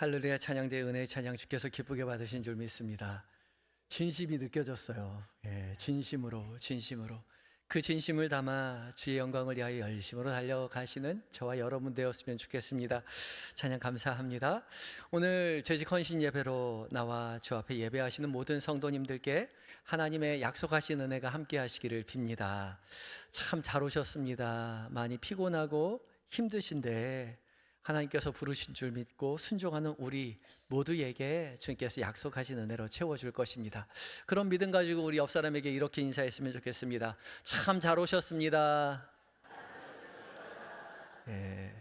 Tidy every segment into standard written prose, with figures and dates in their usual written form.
할렐루야 찬양대 은혜의 찬양 주께서 기쁘게 받으신 줄 믿습니다. 진심이 느껴졌어요. 진심으로 그 진심을 담아 주의 영광을 위하여 열심으로 달려가시는 저와 여러분 되었으면 좋겠습니다. 찬양 감사합니다. 오늘 재직 헌신 예배로 나와 주 앞에 예배하시는 모든 성도님들께 하나님의 약속하신 은혜가 함께 하시기를 빕니다. 참 잘 오셨습니다. 많이 피곤하고 힘드신데 하나님께서 부르신 줄 믿고 순종하는 우리 모두에게 주님께서 약속하신 은혜로 채워줄 것입니다. 그런 믿음 가지고 우리 옆 사람에게 이렇게 인사했으면 좋겠습니다. 참 잘 오셨습니다.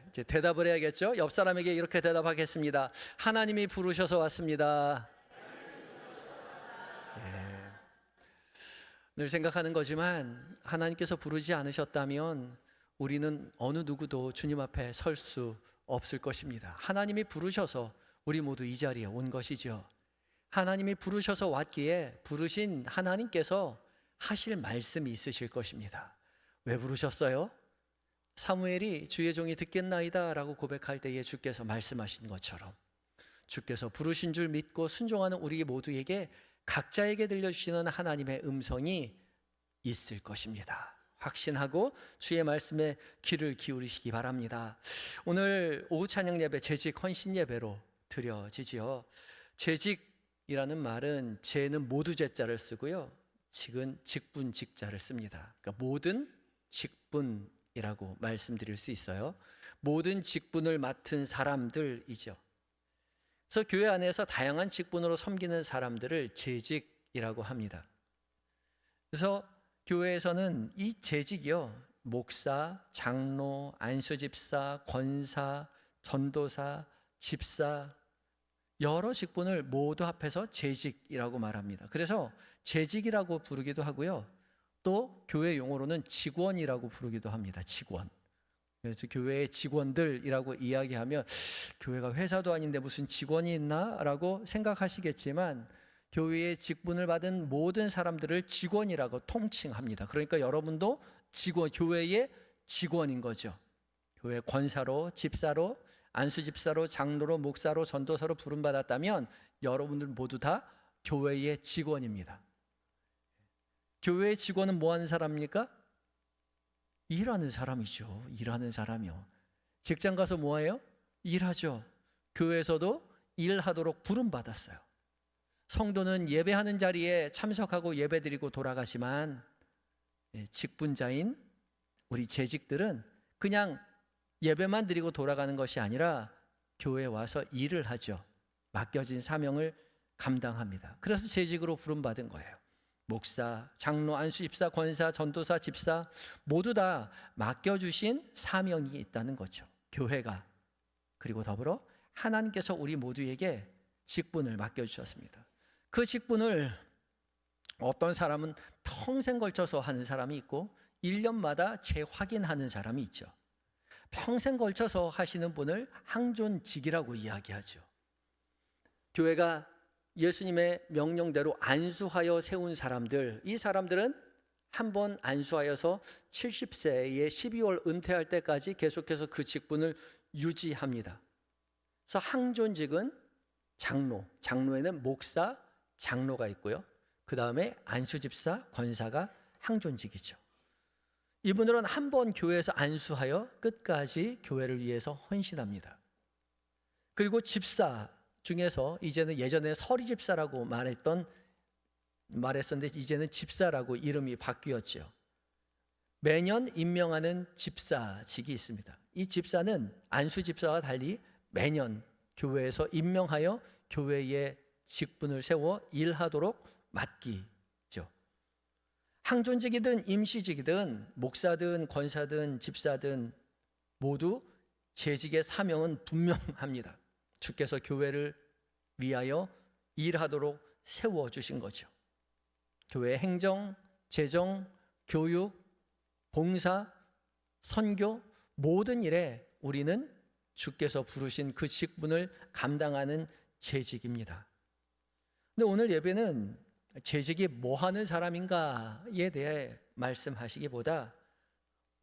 이제 대답을 해야겠죠? 옆 사람에게 이렇게 대답하겠습니다. 하나님이 부르셔서 왔습니다. 늘 생각하는 거지만 하나님께서 부르지 않으셨다면 우리는 어느 누구도 주님 앞에 설 수 없을 것입니다. 하나님이 부르셔서 우리 모두 이 자리에 온 것이죠. 하나님이 부르셔서 왔기에 부르신 하나님께서 하실 말씀이 있으실 것입니다. 왜 부르셨어요? 사무엘이 주의 종이 듣겠나이다 라고 고백할 때에 주께서 말씀하신 것처럼 주께서 부르신 줄 믿고 순종하는 우리 모두에게 각자에게 들려주시는 하나님의 음성이 있을 것입니다. 확신하고 주의 말씀에 귀를 기울이시기 바랍니다. 오늘 오후 찬양 예배 재직 헌신 예배로 드려지지요. 재직이라는 말은 재는 모두 재자를 쓰고요, 직은 직분 직자를 씁니다. 그러니까 모든 직분이라고 말씀드릴 수 있어요. 모든 직분을 맡은 사람들이죠. 그래서 교회 안에서 다양한 직분으로 섬기는 사람들을 재직이라고 합니다. 그래서 교회에서는 이 재직이요, 목사, 장로, 안수집사, 권사, 전도사, 집사, 여러 직분을 모두 합해서 재직이라고 말합니다. 그래서 재직이라고 부르기도 하고요, 또 교회 용어로는 직원이라고 부르기도 합니다. 직원. 그래서 교회의 직원들이라고 이야기하면 교회가 회사도 아닌데 무슨 직원이 있나? 라고 생각하시겠지만 교회의 직분을 받은 모든 사람들을 직원이라고 통칭합니다. 그러니까 여러분도 교회의 직원인 거죠. 교회 권사로, 집사로, 안수집사로, 장로로, 목사로, 전도사로 부름받았다면 여러분들 모두 다 교회의 직원입니다. 교회의 직원은 뭐 하는 사람입니까? 일하는 사람이죠. 일하는 사람이요. 직장 가서 뭐 해요? 일하죠. 교회에서도 일하도록 부름받았어요. 성도는 예배하는 자리에 참석하고 예배드리고 돌아가지만 직분자인 우리 재직들은 그냥 예배만 드리고 돌아가는 것이 아니라 교회에 와서 일을 하죠. 맡겨진 사명을 감당합니다. 그래서 재직으로 부름받은 거예요. 목사, 장로, 안수집사, 권사, 전도사, 집사 모두 다 맡겨주신 사명이 있다는 거죠. 교회가. 그리고 더불어 하나님께서 우리 모두에게 직분을 맡겨주셨습니다. 그 직분을 어떤 사람은 평생 걸쳐서 하는 사람이 있고 1년마다 재확인하는 사람이 있죠. 평생 걸쳐서 하시는 분을 항존직이라고 이야기하죠. 교회가 예수님의 명령대로 안수하여 세운 사람들, 이 사람들은 한번 안수하여서 70세에 12월 은퇴할 때까지 계속해서 그 직분을 유지합니다. 그래서 항존직은 장로에는 목사, 장로가 있고요, 그 다음에 안수집사, 권사가 항존직이죠. 이분들은 한 번 교회에서 안수하여 끝까지 교회를 위해서 헌신합니다. 그리고 집사 중에서 이제는 예전에 서리집사라고 말했었는데 이제는 집사라고 이름이 바뀌었죠. 매년 임명하는 집사직이 있습니다. 이 집사는 안수집사와 달리 매년 교회에서 임명하여 교회의 직분을 세워 일하도록 맡기죠. 항존직이든 임시직이든 목사든 권사든 집사든 모두 재직의 사명은 분명합니다. 주께서 교회를 위하여 일하도록 세워주신 거죠. 교회 행정, 재정, 교육, 봉사, 선교 모든 일에 우리는 주께서 부르신 그 직분을 감당하는 재직입니다. 근데 오늘 예배는 재직이 뭐 하는 사람인가에 대해 말씀하시기보다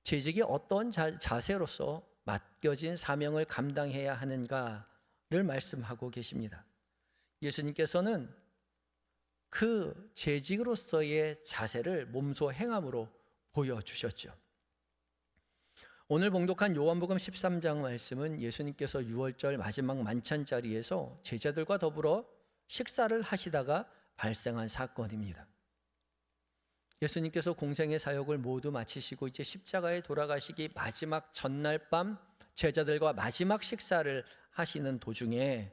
재직이 어떤 자세로서 맡겨진 사명을 감당해야 하는가에 말씀하고 계십니다. 예수님께서는 그 재직으로서의 자세를 몸소 행함으로 보여주셨죠. 오늘 봉독한 요한복음 13장 말씀은 예수님께서 유월절 마지막 만찬 자리에서 제자들과 더불어 식사를 하시다가 발생한 사건입니다. 예수님께서 공생의 사역을 모두 마치시고 이제 십자가에 돌아가시기 마지막 전날 밤 제자들과 마지막 식사를 하시는 도중에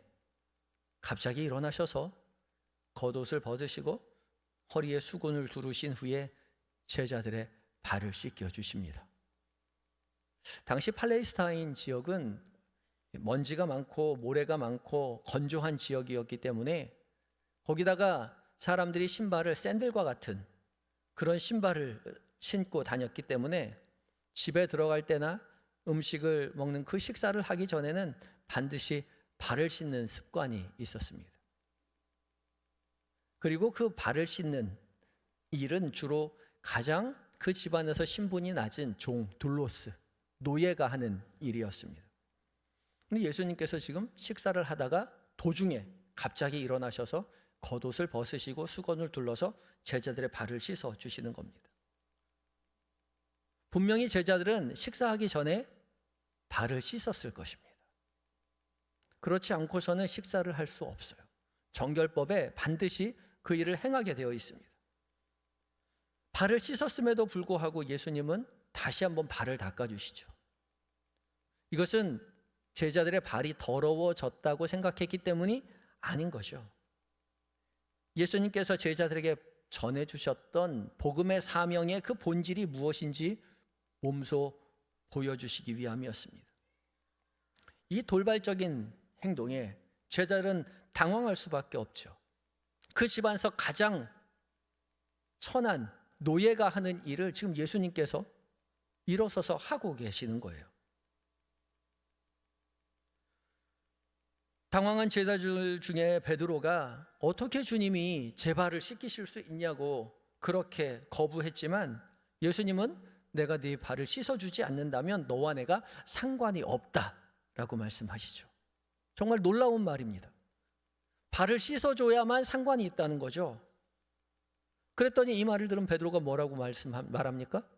갑자기 일어나셔서 겉옷을 벗으시고 허리에 수건을 두르신 후에 제자들의 발을 씻겨 주십니다. 당시 팔레스타인 지역은 먼지가 많고 모래가 많고 건조한 지역이었기 때문에 거기다가 사람들이 신발을 샌들과 같은 그런 신발을 신고 다녔기 때문에 집에 들어갈 때나 음식을 먹는 그 식사를 하기 전에는 반드시 발을 씻는 습관이 있었습니다. 그리고 그 발을 씻는 일은 주로 가장 그 집안에서 신분이 낮은 종, 둘로스, 노예가 하는 일이었습니다. 그런데 예수님께서 지금 식사를 하다가 도중에 갑자기 일어나셔서 겉옷을 벗으시고 수건을 둘러서 제자들의 발을 씻어 주시는 겁니다. 분명히 제자들은 식사하기 전에 발을 씻었을 것입니다. 그렇지 않고서는 식사를 할 수 없어요. 정결법에 반드시 그 일을 행하게 되어 있습니다. 발을 씻었음에도 불구하고 예수님은 다시 한번 발을 닦아주시죠. 이것은 제자들의 발이 더러워졌다고 생각했기 때문이 아닌 거죠. 예수님께서 제자들에게 전해주셨던 복음의 사명의 그 본질이 무엇인지 몸소 보여주시기 위함이었습니다. 이 돌발적인 행동에 제자들은 당황할 수밖에 없죠. 그 집안에서 가장 천한 노예가 하는 일을 지금 예수님께서 일어서서 하고 계시는 거예요. 당황한 제자들 중에 베드로가 어떻게 주님이 제 발을 씻기실 수 있냐고 그렇게 거부했지만 예수님은 내가 네 발을 씻어주지 않는다면 너와 내가 상관이 없다라고 말씀하시죠. 정말 놀라운 말입니다. 발을 씻어줘야만 상관이 있다는 거죠. 그랬더니 이 말을 들은 베드로가 뭐라고 말합니까?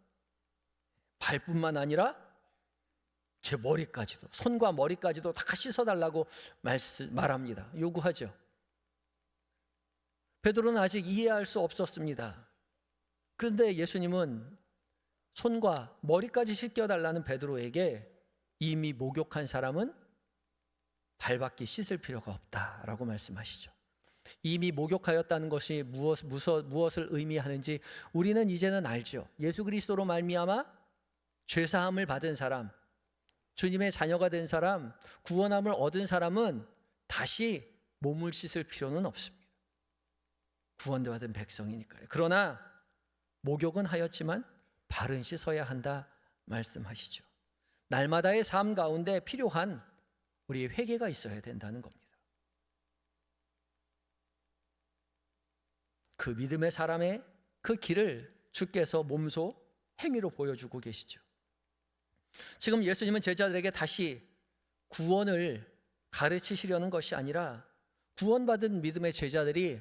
발뿐만 아니라 제 머리까지도, 손과 머리까지도 다 씻어달라고 말합니다. 요구하죠. 베드로는 아직 이해할 수 없었습니다. 그런데 예수님은 손과 머리까지 씻겨달라는 베드로에게 이미 목욕한 사람은 발밖에 씻을 필요가 없다라고 말씀하시죠. 이미 목욕하였다는 것이 무엇을 의미하는지 우리는 이제는 알죠. 예수 그리스도로 말미암아 죄사함을 받은 사람, 주님의 자녀가 된 사람, 구원함을 얻은 사람은 다시 몸을 씻을 필요는 없습니다. 구원받은 백성이니까요. 그러나 목욕은 하였지만 발은 씻어야 한다 말씀하시죠. 날마다의 삶 가운데 필요한 우리의 회개가 있어야 된다는 겁니다. 그 믿음의 사람의 그 길을 주께서 몸소 행위로 보여주고 계시죠. 지금 예수님은 제자들에게 다시 구원을 가르치시려는 것이 아니라 구원받은 믿음의 제자들이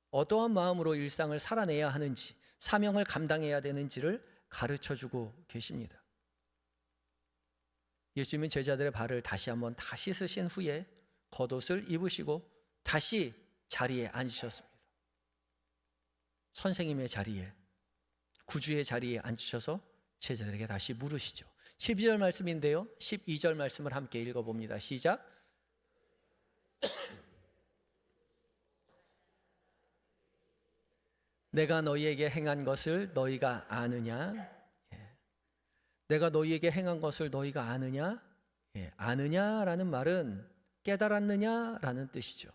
어떠한 마음으로 일상을 살아내야 하는지, 사명을 감당해야 되는지를 가르쳐주고 계십니다. 예수님은 제자들의 발을 다시 한번 다 씻으신 후에 겉옷을 입으시고 다시 자리에 앉으셨습니다. 선생님의 자리에, 구주의 자리에 앉으셔서 제자들에게 다시 물으시죠. 12절 말씀인데요, 12절 말씀을 함께 읽어봅니다. 시작. 내가 너희에게 행한 것을 너희가 아느냐? 내가 너희에게 행한 것을 너희가 아느냐? 아느냐라는 말은 깨달았느냐라는 뜻이죠.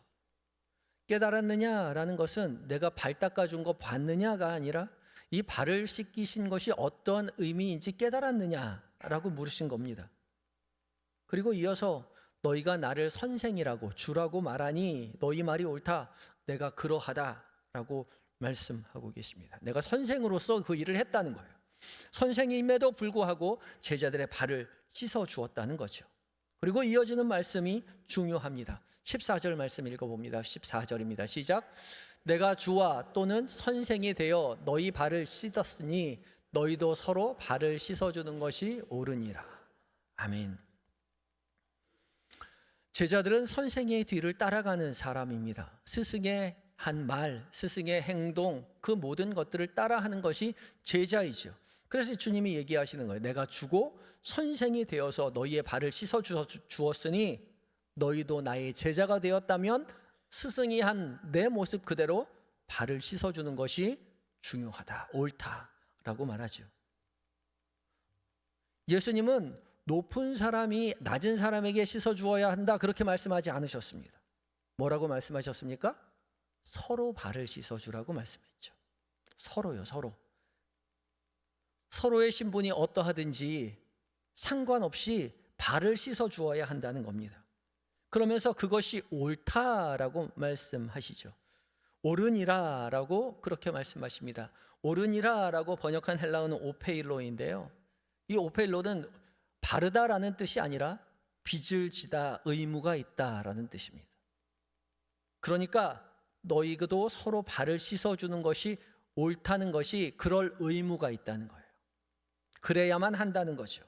깨달았느냐라는 것은 내가 발 닦아준 거 봤느냐가 아니라 이 발을 씻기신 것이 어떤 의미인지 깨달았느냐라고 물으신 겁니다. 그리고 이어서 너희가 나를 선생이라고 주라고 말하니 너희 말이 옳다. 내가 그러하다라고 말씀하고 계십니다. 내가 선생으로서 그 일을 했다는 거예요. 선생임에도 불구하고 제자들의 발을 씻어 주었다는 거죠. 그리고 이어지는 말씀이 중요합니다. 14절 말씀 읽어봅니다. 14절입니다. 시작. 내가 주와 또는 선생이 되어 너희 발을 씻었으니 너희도 서로 발을 씻어주는 것이 옳으니라. 아멘. 제자들은 선생의 뒤를 따라가는 사람입니다. 스승의 한 말, 스승의 행동, 그 모든 것들을 따라하는 것이 제자이죠. 그래서 주님이 얘기하시는 거예요. 내가 주고 선생이 되어서 너희의 발을 씻어 주었으니 너희도 나의 제자가 되었다면 스승이 한 내 모습 그대로 발을 씻어주는 것이 중요하다, 옳다라고 말하죠. 예수님은 높은 사람이 낮은 사람에게 씻어주어야 한다 그렇게 말씀하지 않으셨습니다. 뭐라고 말씀하셨습니까? 서로 발을 씻어주라고 말씀했죠. 서로요, 서로. 서로의 신분이 어떠하든지 상관없이 발을 씻어주어야 한다는 겁니다. 그러면서 그것이 옳다라고 말씀하시죠. 옳으니라라고 그렇게 말씀하십니다. 옳으니라라고 번역한 헬라어는 오페일로인데요. 이 오페일로는 바르다라는 뜻이 아니라 빚을 지다, 의무가 있다라는 뜻입니다. 그러니까 너희도 서로 발을 씻어주는 것이 옳다는 것이 그럴 의무가 있다는 거예요. 그래야만 한다는 거죠.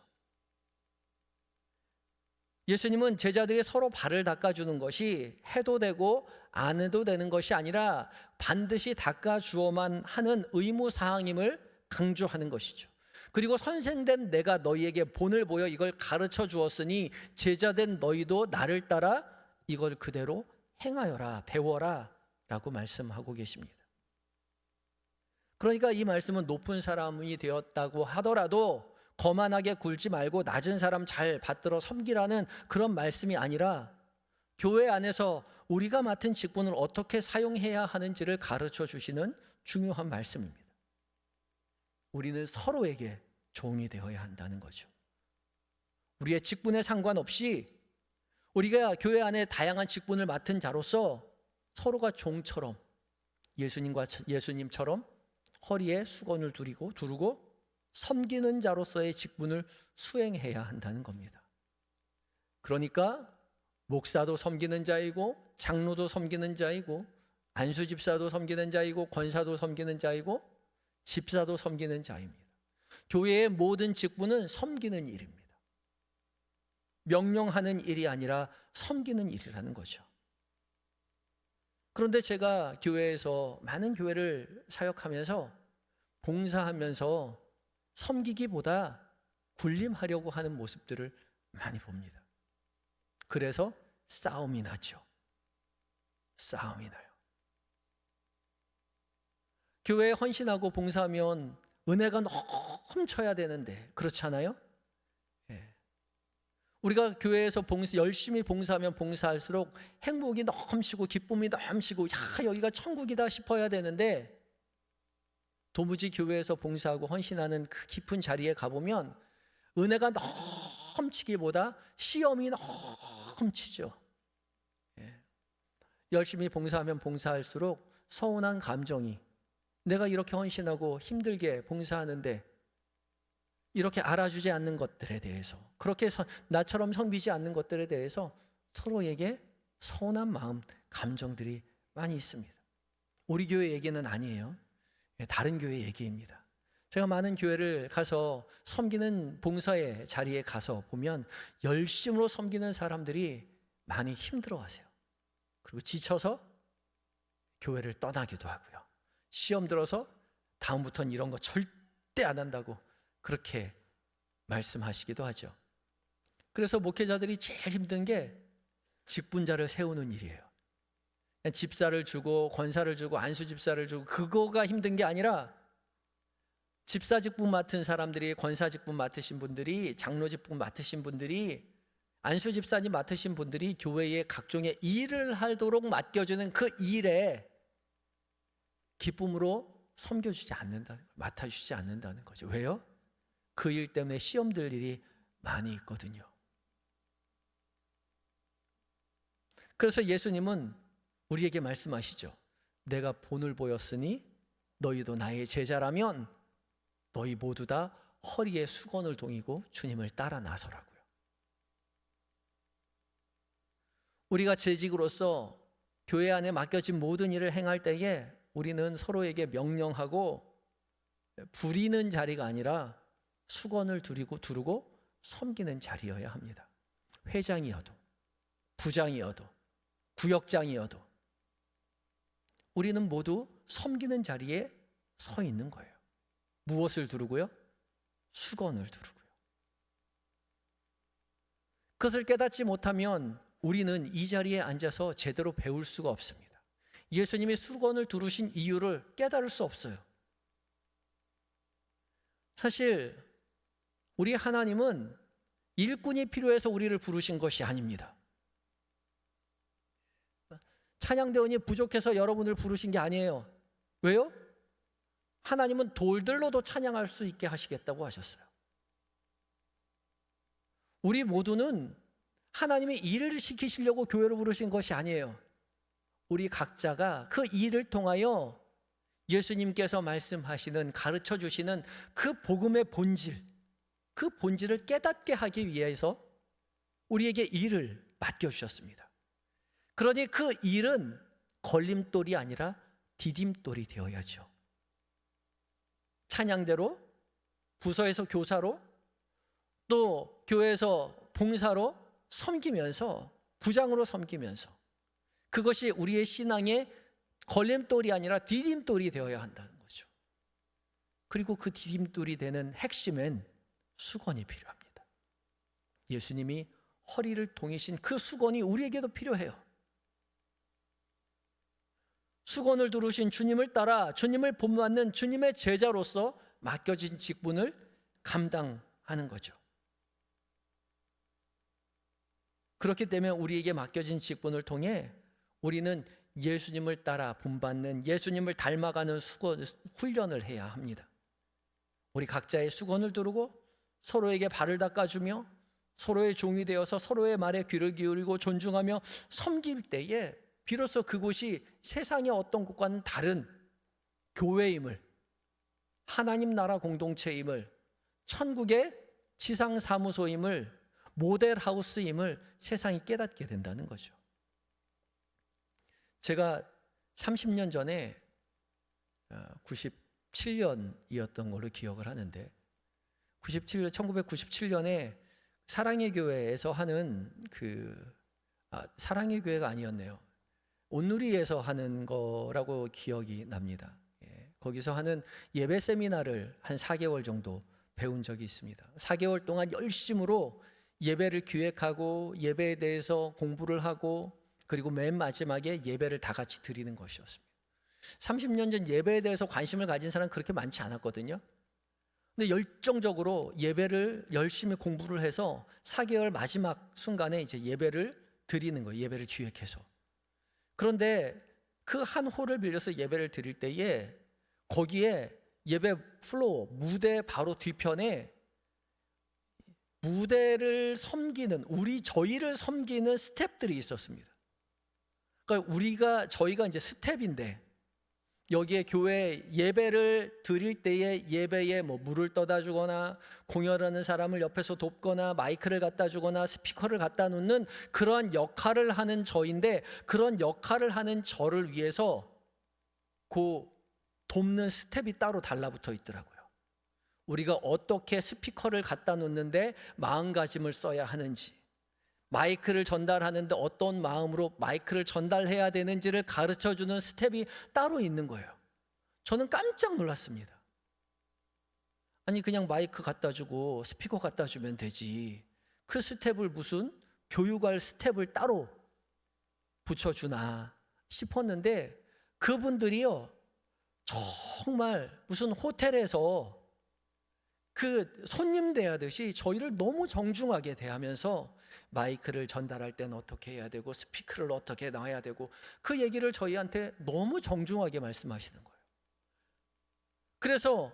예수님은 제자들이 서로 발을 닦아주는 것이 해도 되고 안 해도 되는 것이 아니라 반드시 닦아주어만 하는 의무사항임을 강조하는 것이죠. 그리고 선생된 내가 너희에게 본을 보여 이걸 가르쳐 주었으니 제자된 너희도 나를 따라 이걸 그대로 행하여라, 배워라 라고 말씀하고 계십니다. 그러니까 이 말씀은 높은 사람이 되었다고 하더라도 거만하게 굴지 말고 낮은 사람 잘 받들어 섬기라는 그런 말씀이 아니라 교회 안에서 우리가 맡은 직분을 어떻게 사용해야 하는지를 가르쳐 주시는 중요한 말씀입니다. 우리는 서로에게 종이 되어야 한다는 거죠. 우리의 직분에 상관없이 우리가 교회 안에 다양한 직분을 맡은 자로서 서로가 종처럼 예수님처럼 허리에 수건을 두르고 섬기는 자로서의 직분을 수행해야 한다는 겁니다. 그러니까 목사도 섬기는 자이고 장로도 섬기는 자이고 안수집사도 섬기는 자이고 권사도 섬기는 자이고 집사도 섬기는 자입니다. 교회의 모든 직분은 섬기는 일입니다. 명령하는 일이 아니라 섬기는 일이라는 거죠. 그런데 제가 교회에서 많은 교회를 사역하면서 봉사하면서 섬기기보다 군림하려고 하는 모습들을 많이 봅니다. 그래서 싸움이 나죠. 싸움이 나요. 교회에 헌신하고 봉사하면 은혜가 넘쳐야 되는데 그렇지 않아요? 우리가 교회에서 열심히 봉사하면 봉사할수록 행복이 넘치고 기쁨이 넘치고 여기가 천국이다 싶어야 되는데 도무지 교회에서 봉사하고 헌신하는 그 깊은 자리에 가보면 은혜가 넘치기보다 시험이 넘치죠. 열심히 봉사하면 봉사할수록 서운한 감정이 내가 이렇게 헌신하고 힘들게 봉사하는데 이렇게 알아주지 않는 것들에 대해서 그렇게 나처럼 섬기지 않는 것들에 대해서 서로에게 서운한 마음, 감정들이 많이 있습니다. 우리 교회 얘기는 아니에요. 다른 교회 얘기입니다. 제가 많은 교회를 가서 섬기는 봉사의 자리에 가서 보면 열심으로 섬기는 사람들이 많이 힘들어하세요. 그리고 지쳐서 교회를 떠나기도 하고요. 시험 들어서 다음부터는 이런 거 절대 안 한다고 그렇게 말씀하시기도 하죠. 그래서 목회자들이 제일 힘든 게 직분자를 세우는 일이에요. 집사를 주고 권사를 주고 안수집사를 주고 그거가 힘든 게 아니라 집사 직분 맡은 사람들이, 권사 직분 맡으신 분들이, 장로 직분 맡으신 분들이, 안수집사님 맡으신 분들이 교회에 각종의 일을 하도록 맡겨주는 그 일에 기쁨으로 섬겨주지 않는다, 맡아주지 않는다는 거죠. 왜요? 그 일 때문에 시험 들 일이 많이 있거든요. 그래서 예수님은 우리에게 말씀하시죠. 내가 본을 보였으니 너희도 나의 제자라면 너희 모두 다 허리에 수건을 동이고 주님을 따라 나서라고요. 우리가 재직으로서 교회 안에 맡겨진 모든 일을 행할 때에 우리는 서로에게 명령하고 부리는 자리가 아니라 수건을 두르고 섬기는 자리여야 합니다. 회장이어도 부장이어도 구역장이어도 우리는 모두 섬기는 자리에 서 있는 거예요. 무엇을 두르고요? 수건을 두르고요. 그것을 깨닫지 못하면 우리는 이 자리에 앉아서 제대로 배울 수가 없습니다. 예수님이 수건을 두르신 이유를 깨달을 수 없어요. 사실 우리 하나님은 일꾼이 필요해서 우리를 부르신 것이 아닙니다. 찬양대원이 부족해서 여러분을 부르신 게 아니에요. 왜요? 하나님은 돌들로도 찬양할 수 있게 하시겠다고 하셨어요. 우리 모두는 하나님이 일을 시키시려고 교회로 부르신 것이 아니에요. 우리 각자가 그 일을 통하여 예수님께서 말씀하시는, 가르쳐 주시는 그 복음의 본질, 그 본질을 깨닫게 하기 위해서 우리에게 일을 맡겨주셨습니다. 그러니 그 일은 걸림돌이 아니라 디딤돌이 되어야죠. 찬양대로, 부서에서 교사로, 또 교회에서 봉사로 섬기면서, 부장으로 섬기면서 그것이 우리의 신앙의 걸림돌이 아니라 디딤돌이 되어야 한다는 거죠. 그리고 그 디딤돌이 되는 핵심엔 수건이 필요합니다. 예수님이 허리를 동이신 그 수건이 우리에게도 필요해요. 수건을 두르신 주님을 따라 주님을 본받는 주님의 제자로서 맡겨진 직분을 감당하는 거죠. 그렇기 때문에 우리에게 맡겨진 직분을 통해 우리는 예수님을 따라 본받는, 예수님을 닮아가는 훈련을 해야 합니다. 우리 각자의 수건을 두르고 서로에게 발을 닦아주며 서로의 종이 되어서 서로의 말에 귀를 기울이고 존중하며 섬길 때에 비로소 그곳이 세상의 어떤 곳과는 다른 교회임을, 하나님 나라 공동체임을, 천국의 지상사무소임을, 모델하우스임을 세상이 깨닫게 된다는 거죠. 제가 30년 전에 97년이었던 걸로 기억을 하는데 1997년에 사랑의 교회에서 하는 사랑의 교회가 아니었네요. 온누리에서 하는 거라고 기억이 납니다. 거기서 하는 예배 세미나를 한 4개월 정도 배운 적이 있습니다. 4개월 동안 열심으로 예배를 기획하고 예배에 대해서 공부를 하고 그리고 맨 마지막에 예배를 다 같이 드리는 것이었습니다. 30년 전 예배에 대해서 관심을 가진 사람은 그렇게 많지 않았거든요. 근데 열정적으로 예배를 열심히 공부를 해서 4개월 마지막 순간에 이제 예배를 드리는 거예요. 예배를 기획해서. 그런데 그 한 홀을 빌려서 예배를 드릴 때에 거기에 예배 플로어, 무대 바로 뒤편에 무대를 섬기는, 저희를 섬기는 스텝들이 있었습니다. 그러니까 저희가 이제 스텝인데 여기에 교회 예배를 드릴 때에 예배에 물을 떠다 주거나 공연하는 사람을 옆에서 돕거나 마이크를 갖다 주거나 스피커를 갖다 놓는 그러한 역할을 하는 저인데, 그런 역할을 하는 저를 위해서 그 돕는 스텝이 따로 달라붙어 있더라고요. 우리가 어떻게 스피커를 갖다 놓는데 마음가짐을 써야 하는지, 마이크를 전달하는데 어떤 마음으로 마이크를 전달해야 되는지를 가르쳐주는 스텝이 따로 있는 거예요. 저는 깜짝 놀랐습니다. 아니 그냥 마이크 갖다 주고 스피커 갖다 주면 되지, 그 스텝을 무슨 교육할 스텝을 따로 붙여주나 싶었는데, 그분들이요 정말 무슨 호텔에서 그 손님 대하듯이 저희를 너무 정중하게 대하면서 마이크를 전달할 때는 어떻게 해야 되고 스피커를 어떻게 놔야 되고 그 얘기를 저희한테 너무 정중하게 말씀하시는 거예요. 그래서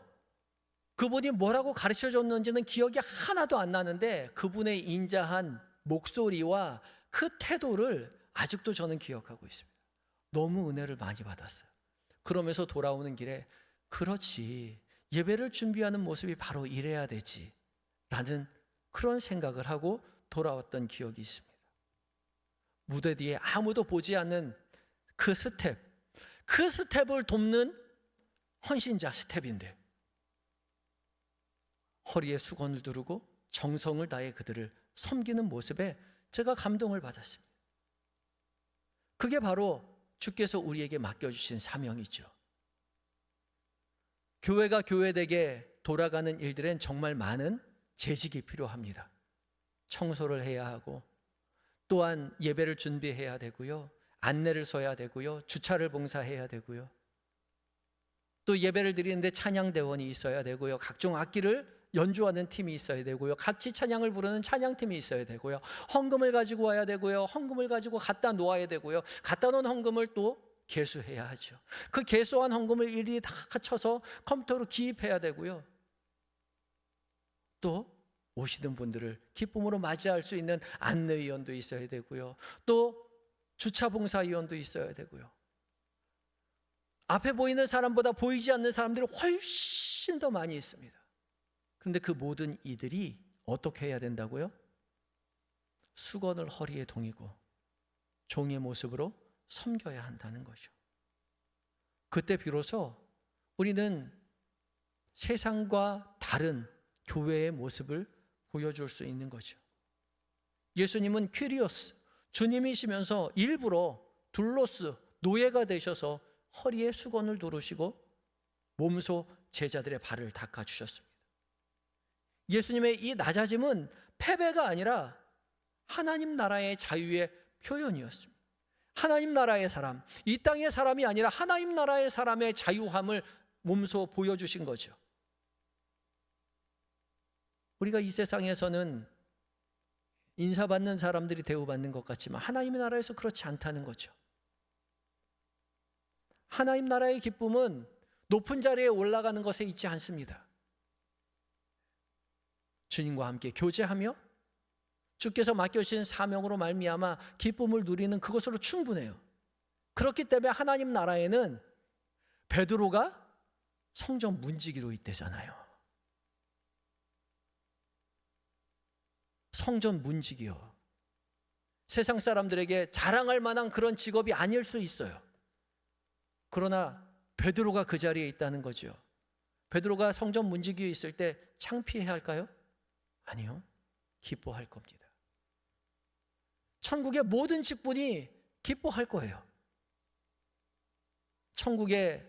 그분이 뭐라고 가르쳐 줬는지는 기억이 하나도 안 나는데 그분의 인자한 목소리와 그 태도를 아직도 저는 기억하고 있습니다. 너무 은혜를 많이 받았어요. 그러면서 돌아오는 길에 그렇지, 예배를 준비하는 모습이 바로 이래야 되지 라는 그런 생각을 하고 돌아왔던 기억이 있습니다. 무대 뒤에 아무도 보지 않는 그 스텝을 돕는 헌신자 스텝인데 허리에 수건을 두르고 정성을 다해 그들을 섬기는 모습에 제가 감동을 받았습니다. 그게 바로 주께서 우리에게 맡겨주신 사명이죠. 교회가 교회되게 돌아가는 일들엔 정말 많은 재직이 필요합니다. 청소를 해야 하고 또한 예배를 준비해야 되고요, 안내를 써야 되고요, 주차를 봉사해야 되고요, 또 예배를 드리는데 찬양대원이 있어야 되고요, 각종 악기를 연주하는 팀이 있어야 되고요, 같이 찬양을 부르는 찬양팀이 있어야 되고요, 헌금을 가지고 와야 되고요, 헌금을 가지고 갖다 놓아야 되고요, 갖다 놓은 헌금을 또 계수해야 하죠. 그 계수한 헌금을 일일이 다 쳐서 컴퓨터로 기입해야 되고요, 또 오시는 분들을 기쁨으로 맞이할 수 있는 안내위원도 있어야 되고요, 또 주차봉사위원도 있어야 되고요. 앞에 보이는 사람보다 보이지 않는 사람들이 훨씬 더 많이 있습니다. 그런데 그 모든 이들이 어떻게 해야 된다고요? 수건을 허리에 동이고 종의 모습으로 섬겨야 한다는 거죠. 그때 비로소 우리는 세상과 다른 교회의 모습을 보여줄 수 있는 거죠. 예수님은 퀴리오스, 주님이시면서 일부러 둘로스, 노예가 되셔서 허리에 수건을 두르시고 몸소 제자들의 발을 닦아주셨습니다. 예수님의 이 낮아짐은 패배가 아니라 하나님 나라의 자유의 표현이었습니다. 하나님 나라의 사람, 이 땅의 사람이 아니라 하나님 나라의 사람의 자유함을 몸소 보여주신 거죠. 우리가 이 세상에서는 인사받는 사람들이 대우받는 것 같지만 하나님의 나라에서 그렇지 않다는 거죠. 하나님 나라의 기쁨은 높은 자리에 올라가는 것에 있지 않습니다. 주님과 함께 교제하며 주께서 맡겨주신 사명으로 말미암아 기쁨을 누리는 그것으로 충분해요. 그렇기 때문에 하나님 나라에는 베드로가 성전 문지기로 있대잖아요. 성전 문지기요. 세상 사람들에게 자랑할 만한 그런 직업이 아닐 수 있어요. 그러나 베드로가 그 자리에 있다는 거죠. 베드로가 성전 문지기에 있을 때 창피해야 할까요? 아니요. 기뻐할 겁니다. 천국의 모든 직분이 기뻐할 거예요. 천국에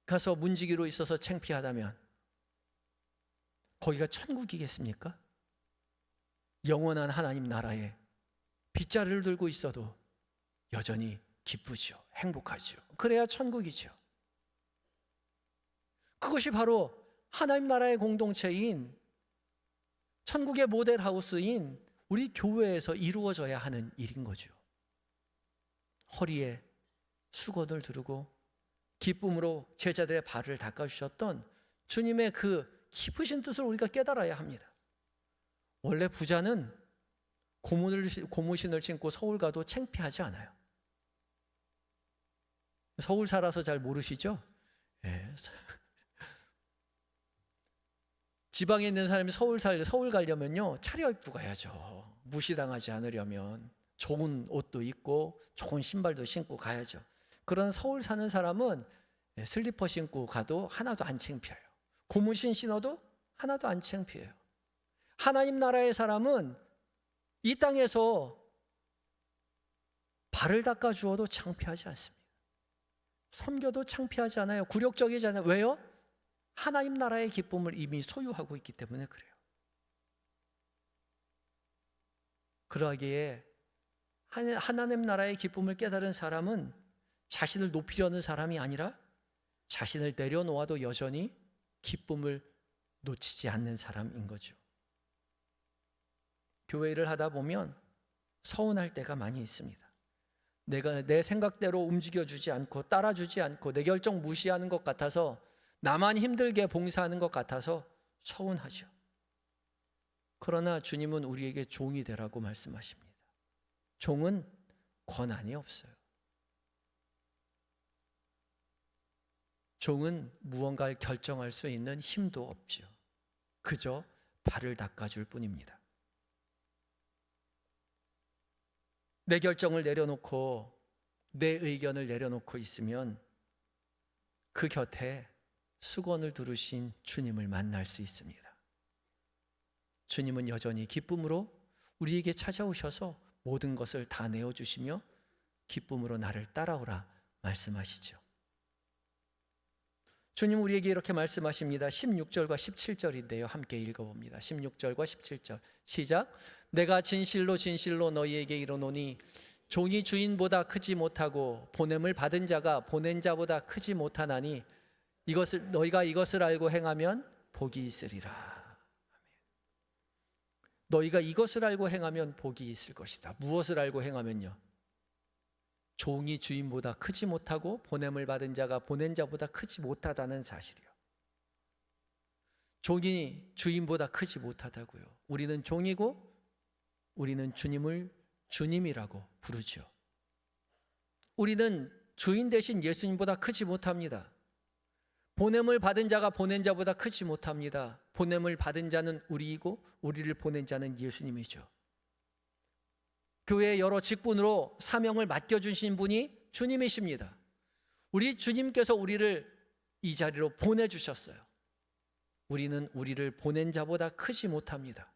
가서 문지기로 있어서 창피하다면 거기가 천국이겠습니까? 영원한 하나님 나라에 빗자루를 들고 있어도 여전히 기쁘죠. 행복하죠. 그래야 천국이죠. 그것이 바로 하나님 나라의 공동체인 천국의 모델하우스인 우리 교회에서 이루어져야 하는 일인 거죠. 허리에 수건을 두르고 기쁨으로 제자들의 발을 닦아주셨던 주님의 그 깊으신 뜻을 우리가 깨달아야 합니다. 원래 부자는 고무신을 신고 서울 가도 창피하지 않아요. 서울 살아서 잘 모르시죠? 예. 지방에 있는 사람이 서울 가려면요 차려입고 가야죠. 무시당하지 않으려면 좋은 옷도 입고 좋은 신발도 신고 가야죠. 그런 서울 사는 사람은 슬리퍼 신고 가도 하나도 안 창피해요. 고무신 신어도 하나도 안 창피해요. 하나님 나라의 사람은 이 땅에서 발을 닦아 주어도 창피하지 않습니다. 섬겨도 창피하지 않아요. 굴욕적이지 않아요. 왜요? 하나님 나라의 기쁨을 이미 소유하고 있기 때문에 그래요. 그러기에 하나님 나라의 기쁨을 깨달은 사람은 자신을 높이려는 사람이 아니라 자신을 내려놓아도 여전히 기쁨을 놓치지 않는 사람인 거죠. 교회 일을 하다 보면 서운할 때가 많이 있습니다. 내가 내 생각대로 움직여주지 않고 따라주지 않고 내 결정 무시하는 것 같아서 나만 힘들게 봉사하는 것 같아서 서운하죠. 그러나 주님은 우리에게 종이 되라고 말씀하십니다. 종은 권한이 없어요. 종은 무언가를 결정할 수 있는 힘도 없죠. 그저 발을 닦아줄 뿐입니다. 내 결정을 내려놓고 내 의견을 내려놓고 있으면 그 곁에 수건을 두르신 주님을 만날 수 있습니다. 주님은 여전히 기쁨으로 우리에게 찾아오셔서 모든 것을 다 내어주시며 기쁨으로 나를 따라오라 말씀하시죠. 주님 우리에게 이렇게 말씀하십니다. 16절과 17절인데요. 함께 읽어봅니다. 16절과 17절 시작. 내가 진실로 진실로 너희에게 이르노니 종이 주인보다 크지 못하고 보냄을 받은 자가 보낸 자보다 크지 못하나니 너희가 이것을 알고 행하면 복이 있으리라. 너희가 이것을 알고 행하면 복이 있을 것이다. 무엇을 알고 행하면요? 종이 주인보다 크지 못하고 보냄을 받은 자가 보낸 자보다 크지 못하다는 사실이요. 종이 주인보다 크지 못하다고요. 우리는 종이고 우리는 주님을 주님이라고 부르죠. 우리는 주인 대신 예수님보다 크지 못합니다. 보냄을 받은 자가 보낸 자보다 크지 못합니다. 보냄을 받은 자는 우리이고 우리를 보낸 자는 예수님이죠. 교회의 여러 직분으로 사명을 맡겨주신 분이 주님이십니다. 우리 주님께서 우리를 이 자리로 보내주셨어요. 우리는 우리를 보낸 자보다 크지 못합니다.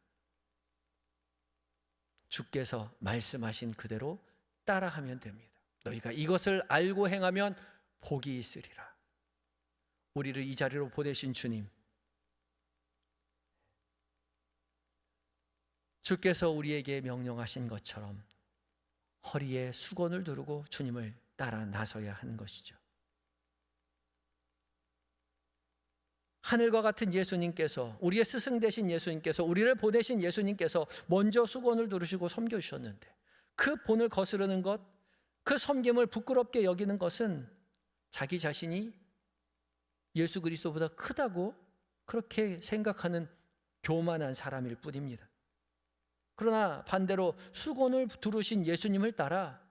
주께서 말씀하신 그대로 따라하면 됩니다. 너희가 이것을 알고 행하면 복이 있으리라. 우리를 이 자리로 보내신 주님, 주께서 우리에게 명령하신 것처럼 허리에 수건을 두르고 주님을 따라 나서야 하는 것이죠. 하늘과 같은 예수님께서, 우리의 스승 되신 예수님께서, 우리를 보내신 예수님께서 먼저 수건을 두르시고 섬겨주셨는데 그 본을 거스르는 것, 그 섬김을 부끄럽게 여기는 것은 자기 자신이 예수 그리스도보다 크다고 그렇게 생각하는 교만한 사람일 뿐입니다. 그러나 반대로 수건을 두르신 예수님을 따라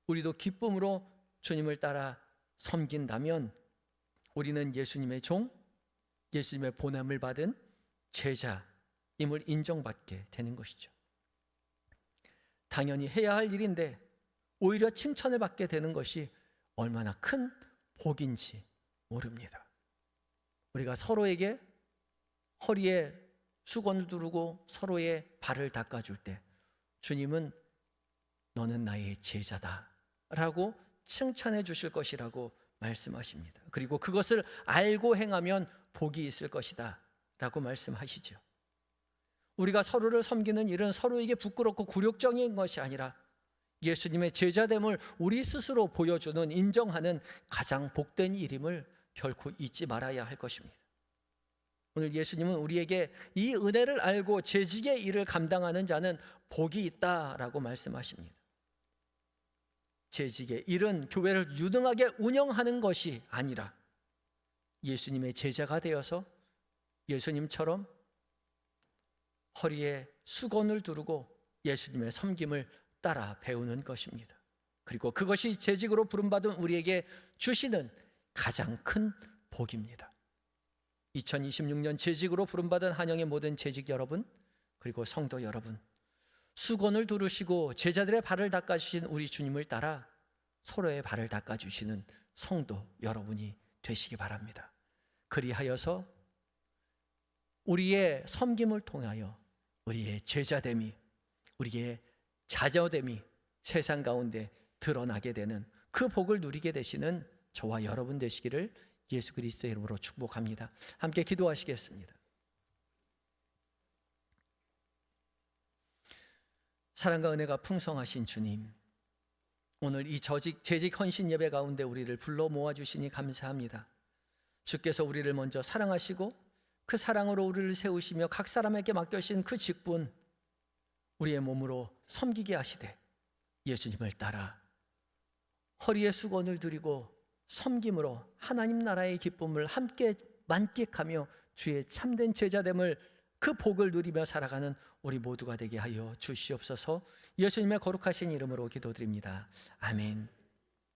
우리도 기쁨으로 주님을 따라 섬긴다면 우리는 예수님의 종, 예수님의 보냄을 받은 제자임을 인정받게 되는 것이죠. 당연히 해야 할 일인데 오히려 칭찬을 받게 되는 것이 얼마나 큰 복인지 모릅니다. 우리가 서로에게 허리에 수건을 두르고 서로의 발을 닦아줄 때 주님은 너는 나의 제자다 라고 칭찬해 주실 것이라고 말씀하십니다. 그리고 그것을 알고 행하면 복이 있을 것이다 라고 말씀하시죠. 우리가 서로를 섬기는 일은 서로에게 부끄럽고 굴욕적인 것이 아니라 예수님의 제자됨을 우리 스스로 보여주는, 인정하는 가장 복된 일임을 결코 잊지 말아야 할 것입니다. 오늘 예수님은 우리에게 이 은혜를 알고 재직의 일을 감당하는 자는 복이 있다라고 말씀하십니다. 재직의 일은 교회를 유능하게 운영하는 것이 아니라 예수님의 제자가 되어서 예수님처럼 허리에 수건을 두르고 예수님의 섬김을 따라 배우는 것입니다. 그리고 그것이 재직으로 부름받은 우리에게 주시는 가장 큰 복입니다. 2026년 재직으로 부름받은 한영의 모든 재직 여러분, 그리고 성도 여러분, 수건을 두르시고 제자들의 발을 닦아주신 우리 주님을 따라 서로의 발을 닦아주시는 성도 여러분이 되시기 바랍니다. 그리하여서 우리의 섬김을 통하여 우리의 제자됨이, 우리의 자녀됨이 세상 가운데 드러나게 되는 그 복을 누리게 되시는 저와 여러분 되시기를 예수 그리스도의 이름으로 축복합니다. 함께 기도하시겠습니다. 사랑과 은혜가 풍성하신 주님, 오늘 이 재직 헌신 예배 가운데 우리를 불러 모아주시니 감사합니다. 주께서 우리를 먼저 사랑하시고 그 사랑으로 우리를 세우시며 각 사람에게 맡겨주신 그 직분, 우리의 몸으로 섬기게 하시되 예수님을 따라 허리에 수건을 두리고 섬김으로 하나님 나라의 기쁨을 함께 만끽하며 주의 참된 제자됨을, 그 복을 누리며 살아가는 우리 모두가 되게 하여 주시옵소서. 예수님의 거룩하신 이름으로 기도드립니다. 아멘.